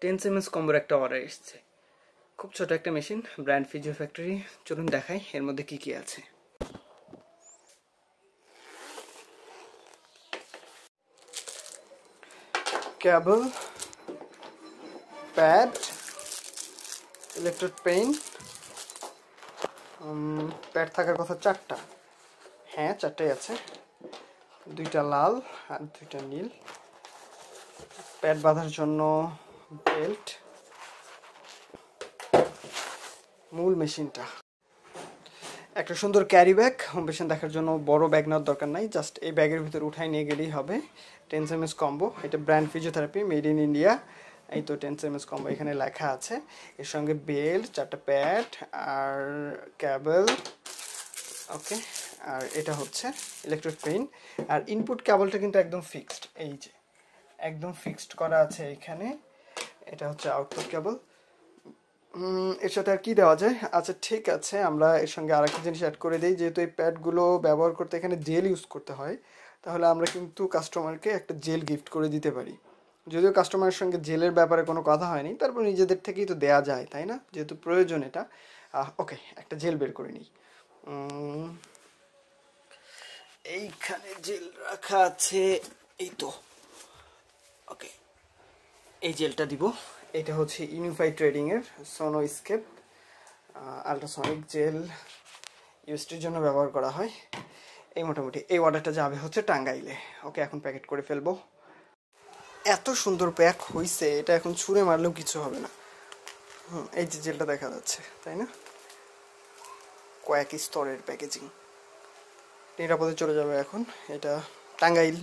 10 cm কম্বোর একটা order এসেছে। খুব ছোট একটা মেশিন, ব্র্যান্ড ফিজিও ফ্যাক্টরি। চলুন দেখাই এর মধ্যে কি কি আছে। কেবল, প্যাড, ইলেকট্রিক পেইন। প্যাড থাকার কথা 4টা, হ্যাঁ 4টাই আছে, 2টা লাল আর 2টা নীল। প্যাড বাঁধার জন্য বেল্ট, মূল মেশিনটা। একটা সুন্দর ক্যারি ব্যাগ। হোম মেশিন দেখার জন্য বড় ব্যাগ নেওয়ার দরকার নাই, জাস্ট এই ব্যাগের ভিতরে উঠাই নিয়ে গেলেই হবে। 10 cm কম্বো, এটা brand physiotherapy, made in India. এই তো 10 cm কম্বো এখানে লেখা আছে। এর সঙ্গে বেল্ট, 4টা প্যাড আর কেবল, ওকে। আর এটা হচ্ছে ইলেকট্রিক পেইন। আর ইনপুট কেবলটা কিন্তু একদম ফিক্সড, এই যে একদম ফিক্সড করা আছে এখানে। এটা হচ্ছে আউটপুট কেবল। এর সাথে আর কি দেওয়া যায়? আচ্ছা ঠিক আছে, আমরা এর সঙ্গে আরেকটা জিনিস অ্যাড করে দিই। যেহেতু এই প্যাডগুলো ব্যবহার করতে এখানে জেল ইউজ করতে হয়, তাহলে আমরা কিন্তু কাস্টমারকে একটা জেল গিফট করে দিতে পারি। যদিও কাস্টমারের সঙ্গে জেলের ব্যাপারে কোনো কথা হয়নি, তারপর নিজেদের থেকেই তো দেয়া যায়, তাই না? যেহেতু প্রয়োজন এটা। ওকে, একটা জেল বের করে নিই। এইখানে জেল রাখা আছে, এই তো। ওকে, এই জেলটা দিব। এটা হচ্ছে ইউনিফাইড ট্রেডিংয়ের সোনো স্কেপ আল্ট্রাসনিক জেল, ইউএসটির জন্য ব্যবহার করা হয়। এই মোটামুটি এই অর্ডারটা যাবে হচ্ছে টাঙ্গাইলে। ওকে, এখন প্যাকেট করে ফেলবো। এত সুন্দর প্যাক হয়েছে, এটা এখন ছুঁড়ে মারলেও কিছু হবে না। এই যে জেলটা দেখা যাচ্ছে, তাই না? কয়েক স্তরের প্যাকেজিং, নিরাপদে চলে যাবে এখন এটা টাঙ্গাইল।